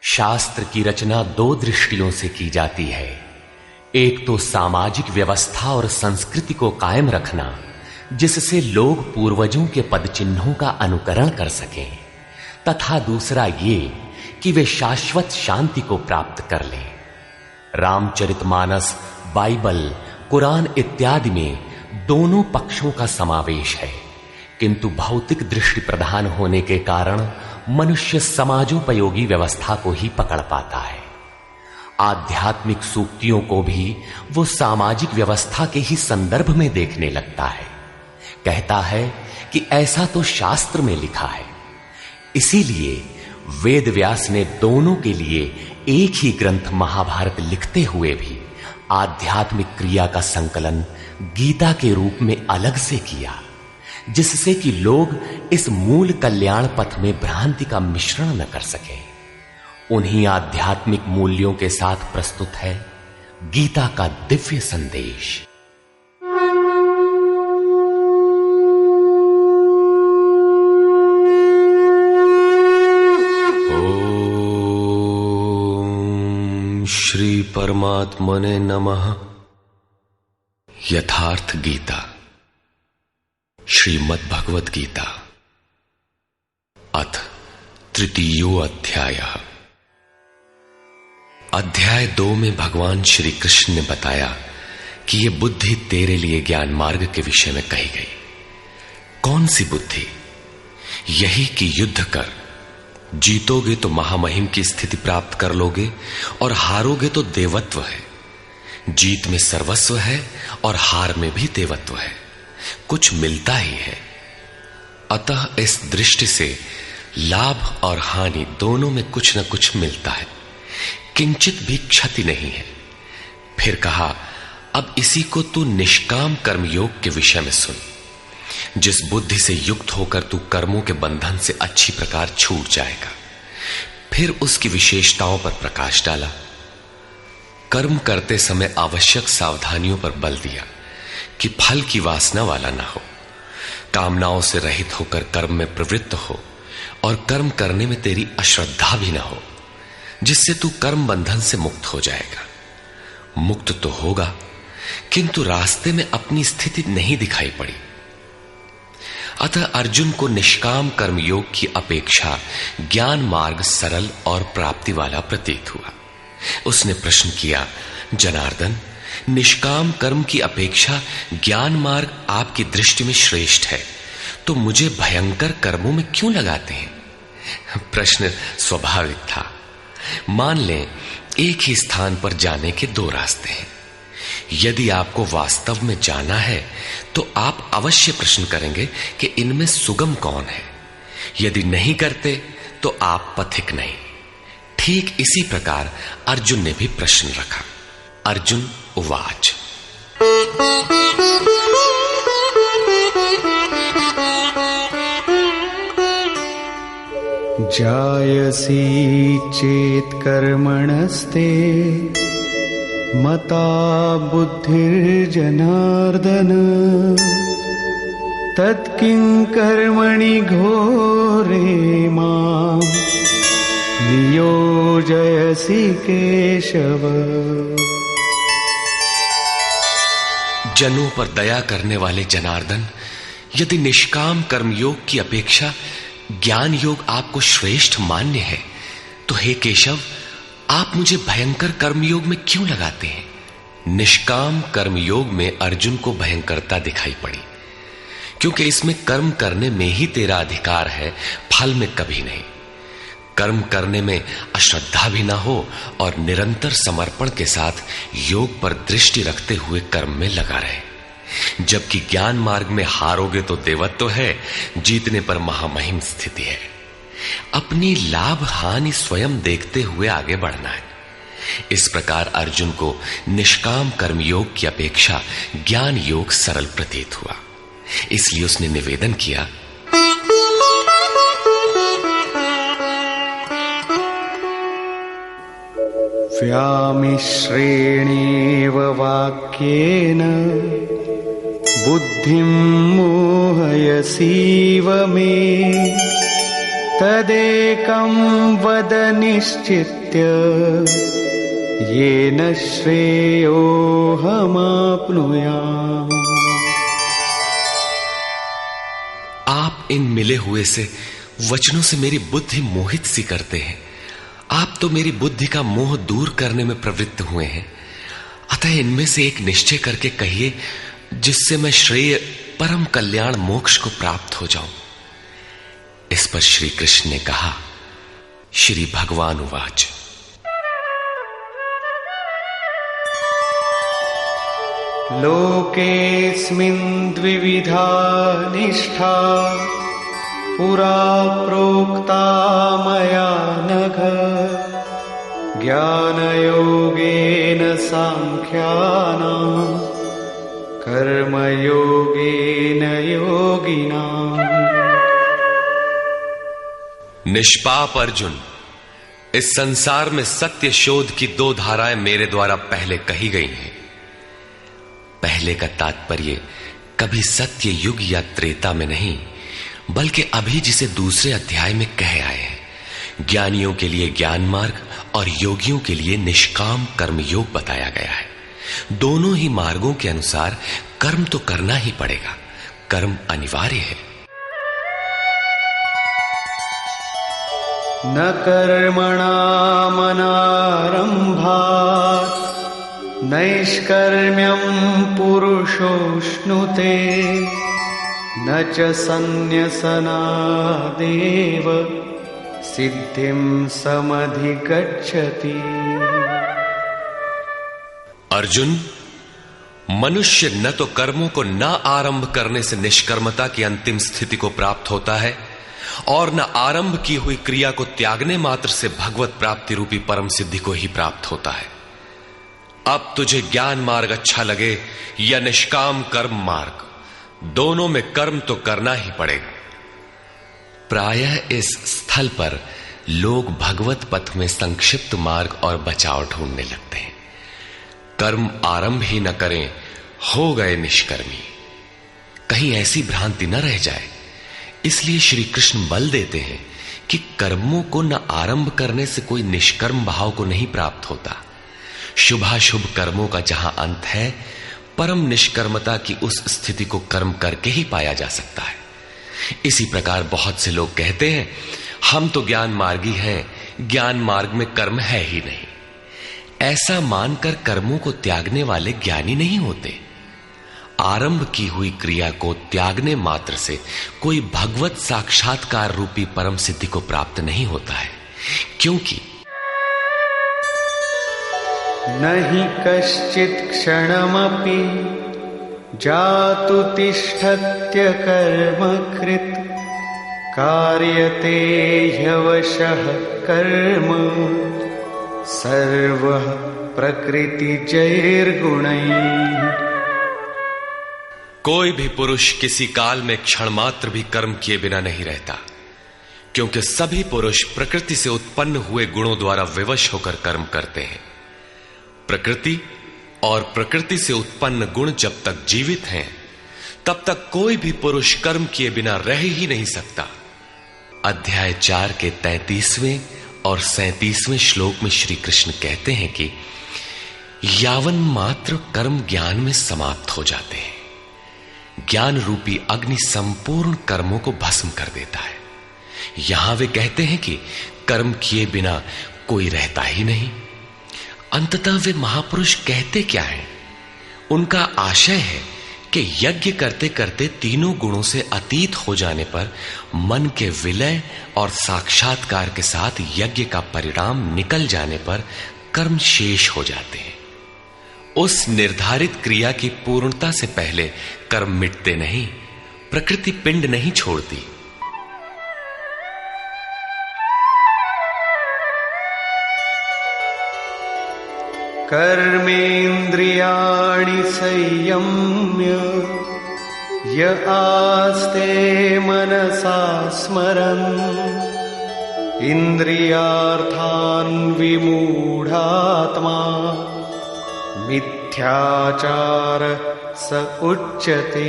शास्त्र की रचना दो दृष्टियों से की जाती है। एक तो सामाजिक व्यवस्था और संस्कृति को कायम रखना, जिससे लोग पूर्वजों के पद चिन्हों का अनुकरण कर सकें, तथा दूसरा ये कि वे शाश्वत शांति को प्राप्त कर लें। रामचरितमानस, बाइबल, कुरान इत्यादि में दोनों पक्षों का समावेश है, किंतु भौतिक दृष्टि प्रधान होने के कारण मनुष्य समाजोपयोगी व्यवस्था को ही पकड़ पाता है। आध्यात्मिक सूक्तियों को भी वो सामाजिक व्यवस्था के ही संदर्भ में देखने लगता है। कहता है कि ऐसा तो शास्त्र में लिखा है। इसीलिए वेद व्यास ने दोनों के लिए एक ही ग्रंथ महाभारत लिखते हुए भी आध्यात्मिक क्रिया का संकलन गीता के रूप में अलग से किया, जिससे कि लोग इस मूल कल्याण पथ में भ्रांति का मिश्रण न कर सके। उन्हीं आध्यात्मिक मूल्यों के साथ प्रस्तुत है गीता का दिव्य संदेश। ओम श्री परमात्मने नमः। यथार्थ गीता, श्रीमद् भगवत गीता, अथ तृतीयो अध्यायः। अध्याय 2 में भगवान श्री कृष्ण ने बताया कि यह बुद्धि तेरे लिए ज्ञान मार्ग के विषय में कही गई। कौन सी बुद्धि? यही कि युद्ध कर, जीतोगे तो महामहिम की स्थिति प्राप्त कर लोगे और हारोगे तो देवत्व है। जीत में सर्वस्व है और हार में भी देवत्व है, कुछ मिलता ही है। अतः इस दृष्टि से लाभ और हानि दोनों में कुछ न कुछ मिलता है, किंचित भी क्षति नहीं है। फिर कहा, अब इसी को तू निष्काम कर्मयोग के विषय में सुन। जिस बुद्धि से युक्त होकर तू कर्मों के बंधन से अच्छी प्रकार छूट जाएगा। फिर उसकी विशेषताओं पर प्रकाश डाला। कर्म करते समय आवश्यक सावधानियों पर बल दिया कि फल की वासना वाला ना हो, कामनाओं से रहित होकर कर्म में प्रवृत्त हो और कर्म करने में तेरी अश्रद्धा भी ना हो, जिससे तू कर्म बंधन से मुक्त हो जाएगा। मुक्त तो होगा, किंतु रास्ते में अपनी स्थिति नहीं दिखाई पड़ी। अतः अर्जुन को निष्काम कर्मयोग की अपेक्षा ज्ञान मार्ग सरल और प्राप्ति वाला प्रतीत हुआ। उसने प्रश्न किया, जनार्दन, निष्काम कर्म की अपेक्षा ज्ञान मार्ग आपकी दृष्टि में श्रेष्ठ है, तो मुझे भयंकर कर्मों में क्यों लगाते हैं? प्रश्न स्वाभाविक था। मान लें एक ही स्थान पर जाने के दो रास्ते हैं। यदि आपको वास्तव में जाना है तो आप अवश्य प्रश्न करेंगे कि इनमें सुगम कौन है। यदि नहीं करते तो आप पथिक नहीं। ठीक इसी प्रकार अर्जुन ने भी प्रश्न रखा। अर्जुन उवाच, जायसी चेत कर्मणस्ते मता बुद्धिर्जनार्दन तत्किं कर्मणि घोरे मां नियोजयसि केशव। जनों पर दया करने वाले जनार्दन, यदि निष्काम कर्मयोग की अपेक्षा ज्ञान योग आपको श्रेष्ठ मान्य है, तो हे केशव, आप मुझे भयंकर कर्मयोग में क्यों लगाते हैं? निष्काम कर्मयोग में अर्जुन को भयंकरता दिखाई पड़ी, क्योंकि इसमें कर्म करने में ही तेरा अधिकार है, फल में कभी नहीं। कर्म करने में अश्रद्धा भी ना हो और निरंतर समर्पण के साथ योग पर दृष्टि रखते हुए कर्म में लगा रहे। जबकि ज्ञान मार्ग में हारोगे तो देवत्व है, जीतने पर महामहिम स्थिति है। अपनी लाभ हानि स्वयं देखते हुए आगे बढ़ना है। इस प्रकार अर्जुन को निष्काम कर्मयोग की अपेक्षा ज्ञान योग सरल प्रतीत हुआ। इसलिए उसने निवेदन किया, व्यामिश्रेणेव वाक्येन बुद्धिं मोहयसीव मे तदेकं वद निश्चित्य येन श्रेयोऽहमाप्नुयाम्। आप इन मिले हुए से वचनों से मेरी बुद्धि मोहित सी करते हैं। आप तो मेरी बुद्धि का मोह दूर करने में प्रवृत्त हुए हैं। अतः इनमें से एक निश्चय करके कहिए जिससे मैं श्रेय परम कल्याण मोक्ष को प्राप्त हो जाऊं। इस पर श्री कृष्ण ने कहा, श्री भगवान उवाच, लोकेऽस्मिन् द्विविधा निष्ठा पुरा प्रोक्ता मया नघ, ज्ञानयोगेन सांख्यानां कर्मयोगेन योगिनाम्। निष्पाप अर्जुन, इस संसार में सत्य शोध की दो धाराएं मेरे द्वारा पहले कही गई हैं। पहले का तात्पर्य कभी सत्य युग या त्रेता में नहीं, बल्कि अभी जिसे दूसरे अध्याय में कहे आए हैं। ज्ञानियों के लिए ज्ञान मार्ग और योगियों के लिए निष्काम कर्म योग बताया गया है। दोनों ही मार्गों के अनुसार कर्म तो करना ही पड़ेगा, कर्म अनिवार्य है। न कर्मणामनारम्भात् नैष्कर्म्यं पुरुषोऽश्नुते, न च सन्न्यसनादेव सिद्धिं समधिगच्छति। अर्जुन, मनुष्य न तो कर्मों को न आरंभ करने से निष्कर्मता की अंतिम स्थिति को प्राप्त होता है और न आरंभ की हुई क्रिया को त्यागने मात्र से भगवत प्राप्ति रूपी परम सिद्धि को ही प्राप्त होता है। अब तुझे ज्ञान मार्ग अच्छा लगे या निष्काम कर्म मार्ग, दोनों में कर्म तो करना ही पड़ेगा। प्रायः इस स्थल पर लोग भगवत पथ में संक्षिप्त मार्ग और बचाव ढूंढने लगते हैं। कर्म आरंभ ही न करें, हो गए निष्कर्मी। कहीं ऐसी भ्रांति न रह जाए, इसलिए श्री कृष्ण बल देते हैं कि कर्मों को न आरंभ करने से कोई निष्कर्म भाव को नहीं प्राप्त होता। शुभाशुभ कर्मों का जहां अंत है, परम निष्कर्मता की उस स्थिति को कर्म करके ही पाया जा सकता है। इसी प्रकार बहुत से लोग कहते हैं, हम तो ज्ञान मार्गी हैं, ज्ञान मार्ग में कर्म है ही नहीं। ऐसा मानकर कर्मों को त्यागने वाले ज्ञानी नहीं होते। आरंभ की हुई क्रिया को त्यागने मात्र से कोई भगवत साक्षात्कार रूपी परम सिद्धि को प्राप्त नहीं होता है, क्योंकि नहि कश्चित् क्षणमपि जातु तिष्ठत्य कर्मकृत्, कार्यते ह्यवशः कर्म सर्वः प्रकृतिजैर्गुणैः। कोई भी पुरुष किसी काल में क्षण मात्र भी कर्म किए बिना नहीं रहता, क्योंकि सभी पुरुष प्रकृति से उत्पन्न हुए गुणों द्वारा विवश होकर कर्म करते हैं। प्रकृति और प्रकृति से उत्पन्न गुण जब तक जीवित हैं, तब तक कोई भी पुरुष कर्म किए बिना रह ही नहीं सकता। अध्याय 4 के 33वें और 37वें श्लोक में श्री कृष्ण कहते हैं कि यावन मात्र कर्म ज्ञान में समाप्त हो जाते हैं। ज्ञान रूपी अग्नि संपूर्ण कर्मों को भस्म कर देता है। यहां वे कहते हैं कि कर्म किए बिना कोई रहता ही नहीं। अंततः वे महापुरुष कहते क्या हैं? उनका आशय है कि यज्ञ करते करते तीनों गुणों से अतीत हो जाने पर मन के विलय और साक्षात्कार के साथ यज्ञ का परिणाम निकल जाने पर कर्म शेष हो जाते हैं। उस निर्धारित क्रिया की पूर्णता से पहले कर्म मिटते नहीं, प्रकृति पिंड नहीं छोड़ती। कर्मेन्द्रियाणि संयम्य य आस्ते मनसा स्मरन्, इंद्रियार्थान् विमूढ़ात्मा मिथ्याचार स उच्यते।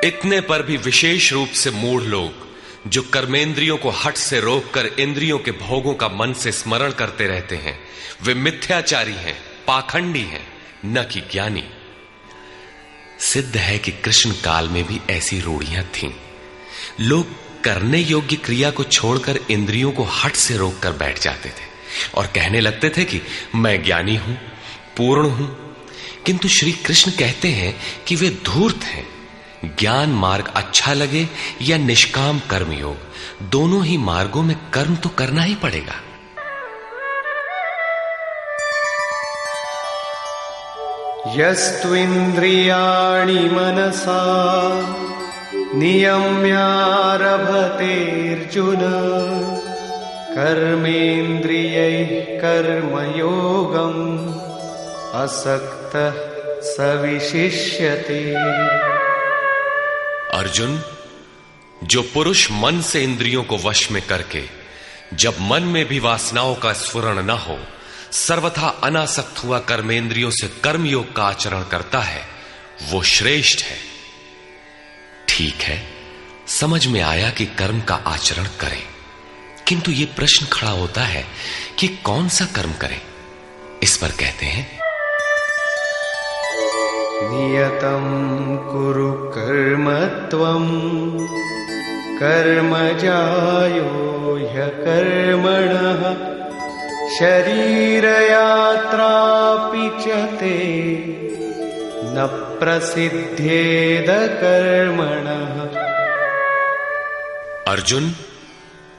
इतने पर भी विशेष रूप से मूढ़ लोग जो कर्मेंद्रियों को हठ से रोककर इंद्रियों के भोगों का मन से स्मरण करते रहते हैं, वे मिथ्याचारी हैं, पाखंडी हैं, न कि ज्ञानी। सिद्ध है कि कृष्ण काल में भी ऐसी रूढ़ियां थीं। लोग करने योग्य क्रिया को छोड़कर इंद्रियों को हठ से रोककर बैठ जाते थे और कहने लगते थे कि मैं ज्ञानी हूं, पूर्ण हूं। किंतु श्री कृष्ण कहते हैं कि वे धूर्त हैं। ज्ञान मार्ग अच्छा लगे या निष्काम कर्म योग, दोनों ही मार्गों में कर्म तो करना ही पड़ेगा। यस्त्विन्द्रियाणि मनसा नियम्यारभतेऽर्जुन कर्मेन्द्रियैः कर्मयोगम् असक्तः स विशिष्यते। अर्जुन, जो पुरुष मन से इंद्रियों को वश में करके जब मन में भी वासनाओं का स्फुरण न हो सर्वथा अनासक्त हुआ कर्मेंद्रियों से कर्मयोग का आचरण करता है, वो श्रेष्ठ है। ठीक है, समझ में आया कि कर्म का आचरण करें, किंतु ये प्रश्न खड़ा होता है कि कौन सा कर्म करें। इस पर कहते हैं, नियतं कुरु कर्म त्वं कर्मजायो ह्यकर्मणः शरीरयात्रापि च ते न प्रसिद्धेद कर्मणः। अर्जुन,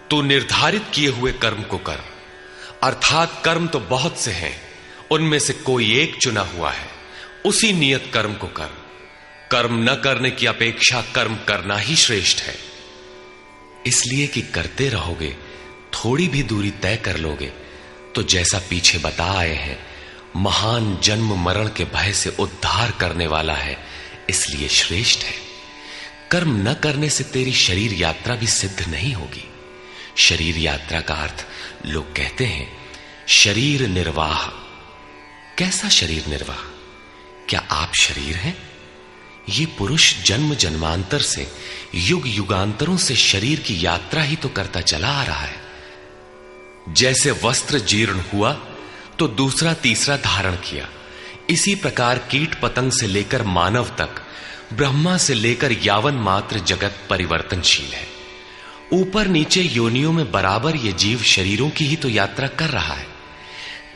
तू निर्धारित किए हुए कर्म को कर, अर्थात कर्म तो बहुत से हैं, उनमें से कोई एक चुना हुआ है, उसी नियत कर्म को कर। कर्म न करने की अपेक्षा कर्म करना ही श्रेष्ठ है। इसलिए कि करते रहोगे, थोड़ी भी दूरी तय कर लोगे तो जैसा पीछे बता आए हैं, महान जन्म मरण के भय से उद्धार करने वाला है, इसलिए श्रेष्ठ है। कर्म न करने से तेरी शरीर यात्रा भी सिद्ध नहीं होगी। शरीर यात्रा का अर्थ लोग कहते हैं शरीर निर्वाह। कैसा शरीर निर्वाह? क्या आप शरीर हैं? ये पुरुष जन्म जन्मांतर से, युग युगांतरों से शरीर की यात्रा ही तो करता चला आ रहा है। जैसे वस्त्र जीर्ण हुआ तो दूसरा तीसरा धारण किया, इसी प्रकार कीट पतंग से लेकर मानव तक, ब्रह्मा से लेकर यावन मात्र जगत परिवर्तनशील है। ऊपर नीचे योनियों में बराबर ये जीव शरीरों की ही तो यात्रा कर रहा है।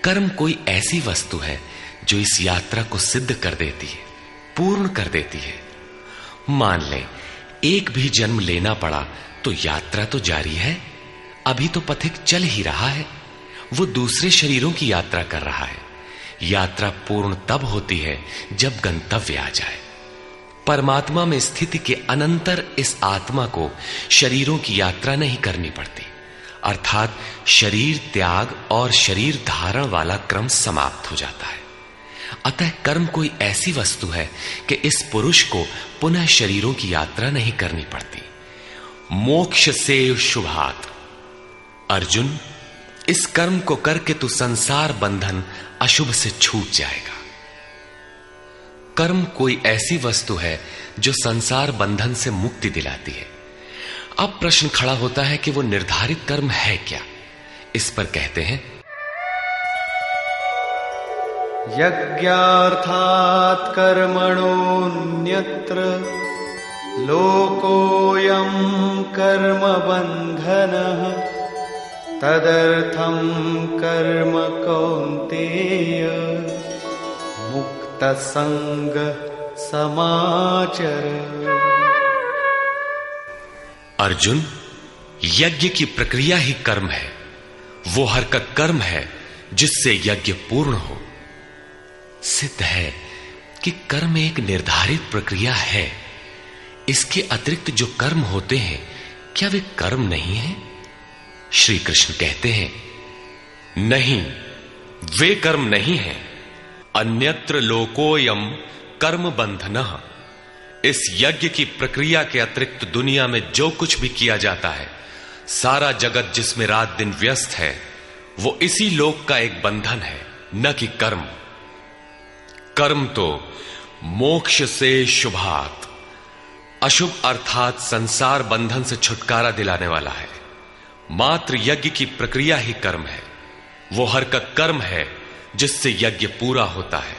कर्म कोई ऐसी वस्तु है जो इस यात्रा को सिद्ध कर देती है, पूर्ण कर देती है। मान ले एक भी जन्म लेना पड़ा तो यात्रा तो जारी है, अभी तो पथिक चल ही रहा है, वो दूसरे शरीरों की यात्रा कर रहा है। यात्रा पूर्ण तब होती है जब गंतव्य आ जाए। परमात्मा में स्थिति के अनंतर इस आत्मा को शरीरों की यात्रा नहीं करनी पड़ती, अर्थात शरीर त्याग और शरीर धारण वाला क्रम समाप्त हो जाता है। अतः कर्म कोई ऐसी वस्तु है कि इस पुरुष को पुनः शरीरों की यात्रा नहीं करनी पड़ती। मोक्ष से शुभात। अर्जुन, इस कर्म को करके तू संसार बंधन अशुभ से छूट जाएगा। कर्म कोई ऐसी वस्तु है जो संसार बंधन से मुक्ति दिलाती है। अब प्रश्न खड़ा होता है कि वो निर्धारित कर्म है क्या? इस पर कहते हैं, यज्ञार्थात् कर्मणोऽन्यत्र लोकोऽयं कर्म बन्धनः तदर्थं कर्म कौन्तेय मुक्तसंग समाचर। अर्जुन, यज्ञ की प्रक्रिया ही कर्म है। वो हरकत कर्म है जिससे यज्ञ पूर्ण हो। सिद्ध है कि कर्म एक निर्धारित प्रक्रिया है। इसके अतिरिक्त जो कर्म होते हैं, क्या वे कर्म नहीं है? श्री कृष्ण कहते हैं, नहीं, वे कर्म नहीं है। अन्यत्र लोकोयम कर्म बंधनः। इस यज्ञ की प्रक्रिया के अतिरिक्त दुनिया में जो कुछ भी किया जाता है, सारा जगत जिसमें रात दिन व्यस्त है, वो इसी लोक का एक बंधन है, न कि कर्म। कर्म तो मोक्ष से शुभात, अशुभ अर्थात संसार बंधन से छुटकारा दिलाने वाला है। मात्र यज्ञ की प्रक्रिया ही कर्म है। वो हरकत कर्म है जिससे यज्ञ पूरा होता है।